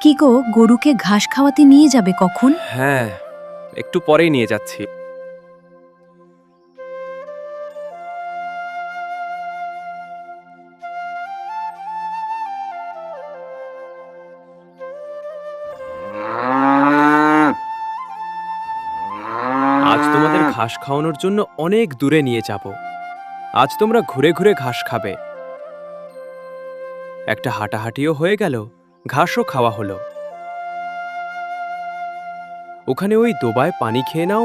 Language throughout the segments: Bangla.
কি গো, গরুকে ঘাস খাওয়াতে নিয়ে যাবে কখন? হ্যাঁ, একটু পরেই নিয়ে যাচ্ছি। আজ তোমাদের ঘাস খাওয়ানোর জন্য অনেক দূরে নিয়ে যাব। আজ তোমরা ঘুরে ঘুরে ঘাস খাবে। একটা হাঁটাহাঁটিও হয়ে গেল, ঘাসও খাওয়া হলো। ওখানে ওই দোবায় পানি খেয়ে নাও।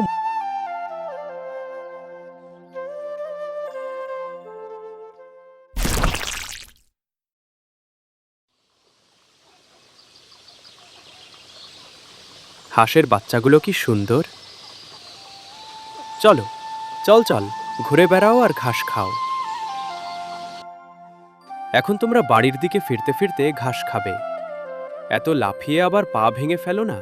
হাঁসের বাচ্চাগুলো কি সুন্দর। চলো, চল চল, ঘুরে বেড়াও আর ঘাস খাও। এখন তোমরা বাড়ির দিকে ফিরতে ফিরতে ঘাস খাবে। এত লাফিয়ে আবার পা ভেঙে ফেলো না।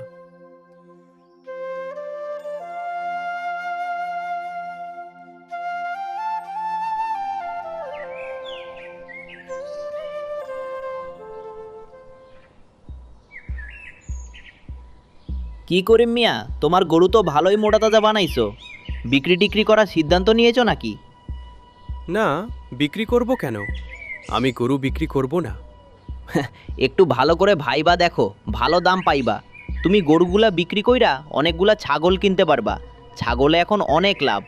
কি করিম মিয়া, তোমার গরু তো ভালোই মোটা তাজা বানাইছো। বিক্রি টিক্রি করার সিদ্ধান্ত নিয়েছো নাকি? না, বিক্রি করব কেন? আমি গরু বিক্রি করব না। একটু ভালো করে ভাইবা দেখো, ভালো দাম পাইবা। তুমি গরুগুলা বিক্রি কইরা অনেকগুলা ছাগল কিনতে পারবা। ছাগলে এখন অনেক লাভ।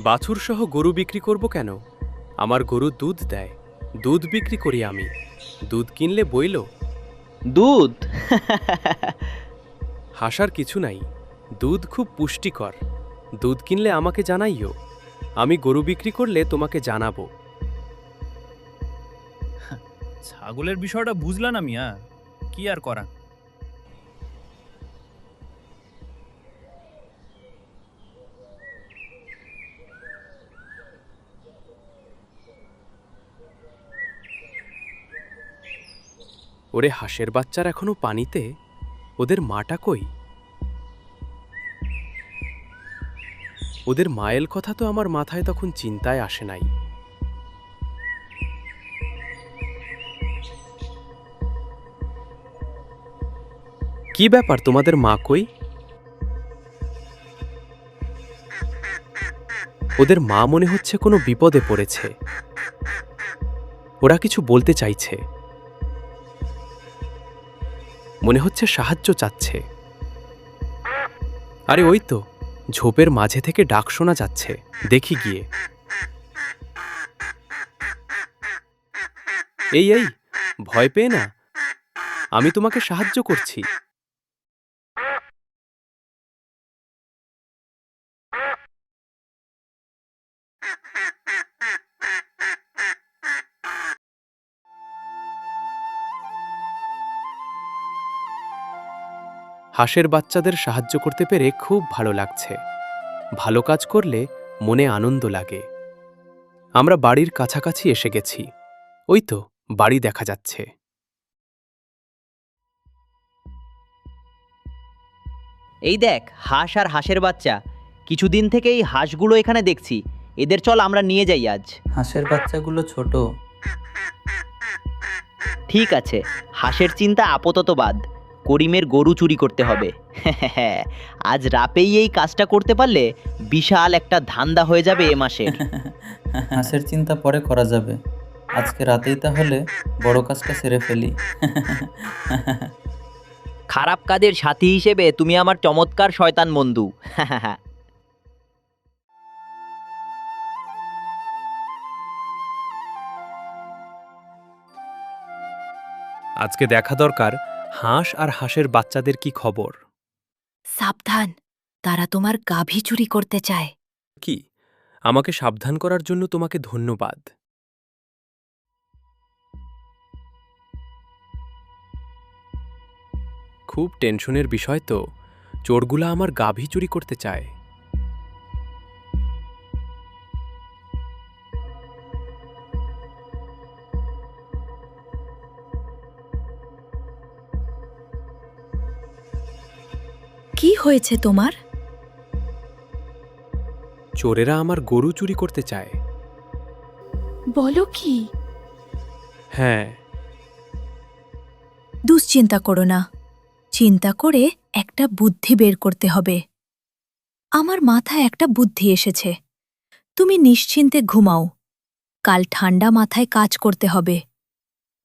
বাছুর সহ গরু বিক্রি করব কেন? আমার গরু দুধ দেয়, দুধ বিক্রি করি আমি। দুধ কিনলে বইল। দুধ? হাসার কিছু নাই, দুধ খুব পুষ্টিকর। দুধ কিনলে আমাকে জানাইও, আমি গরু বিক্রি করলে তোমাকে জানাবো। ছাগলের বিষয়টা বুঝলা না মিয়া, কি আর করা। ওরে হাঁসের বাচ্চার এখনো পানিতে, ওদের মাটা কই? ওদের মায়ের কথা তো আমার মাথায় তখন চিন্তায় আসে নাই। কি ব্যাপার, তোমাদের মা কই? ওদের মা মনে হচ্ছে কোনো বিপদে পড়েছে। ওরা কিছু বলতে চাইছে, মনে হচ্ছে সাহায্য চাচ্ছে। আরে ওই তো, ঝোপের মাঝে থেকে ডাক শোনা যাচ্ছে, দেখি গিয়ে। এই এই, ভয় পেয়ে না, আমি তোমাকে সাহায্য করছি। হাঁসের বাচ্চাদের সাহায্য করতে পেরে খুব ভালো লাগছে। ভালো কাজ করলে মনে আনন্দ লাগে। আমরা বাড়ির কাছাকাছি এসে গেছি। ওই তো বাড়ি দেখা যাচ্ছে। এই দেখ, হাঁস আর হাঁসের বাচ্চা। কিছুদিন থেকে এই হাঁসগুলো এখানে দেখছি। এদের চল আমরা নিয়ে যাই আজ। হাঁসের বাচ্চাগুলো ছোট। ঠিক আছে, হাঁসের চিন্তা আপাতত বাদ। করিমের গরু চুরি করতে হবে। আজ রাতেই এই কাজটা করতে পারলে বিশাল একটা ধান্দা হয়ে যাবে এ মাসের। হাঁসের চিন্তা পরে করা যাবে, আজকে রাতেই তাহলে বড় কাজটা সেরে ফেলি। খারাপ কাজের সাথী হিসেবে তুমি আমার চমৎকার শয়তান বন্ধু। আজকে দেখা দরকার হাঁস আর হাঁসের বাচ্চাদের কি খবর। সাবধান, তারা তোমার গাভী চুরি করতে চায়। কি, আমাকে সাবধান করার জন্য তোমাকে ধন্যবাদ। খুব টেনশনের বিষয় তো, চোরগুলা আমার গাভী চুরি করতে চায়। কি হয়েছে তোমার? চোরেরা আমার গরু চুরি করতে চায়। বলো কি? হ্যাঁ। দুশ্চিন্তা করো না, চিন্তা করে একটা বুদ্ধি বের করতে হবে। আমার মাথায় একটা বুদ্ধি এসেছে। তুমি নিশ্চিন্তে ঘুমাও, কাল ঠান্ডা মাথায় কাজ করতে হবে।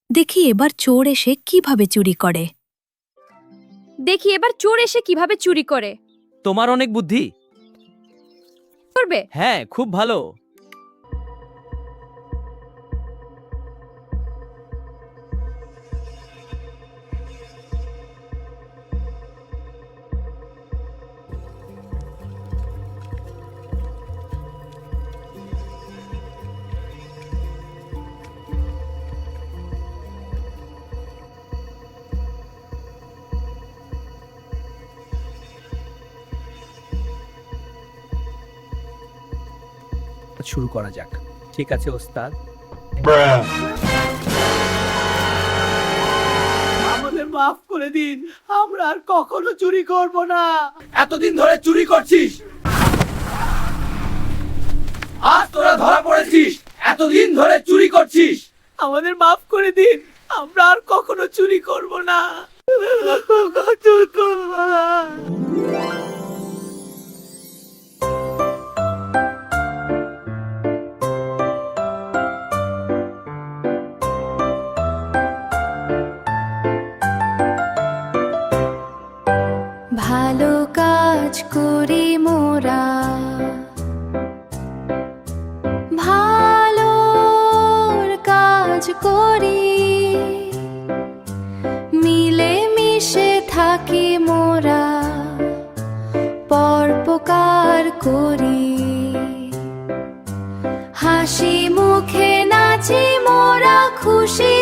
দেখি এবার চোর এসে কিভাবে চুরি করে। তোমার অনেক বুদ্ধি। করবে হ্যাঁ, খুব ভালো। শুরু করা যাক। ঠিক আছে ওস্তাদ। আমাদের মাফ করে দিন, আমরা আর কখনো চুরি করব না। এতদিন ধরে চুরি করছিস, আজ তোরা ধরা পড়েছিস। এতদিন ধরে চুরি করছিস, আমাদের মাফ করে দিন, আমরা আর কখনো চুরি করব না। চুরি করব না। ভালো কাজ করি মোরা, ভালোর কাজ করি, মিলে মিশে থাকি মোরা, পরোপকার করি, হাসি মুখে নাচি মোরা, খুশি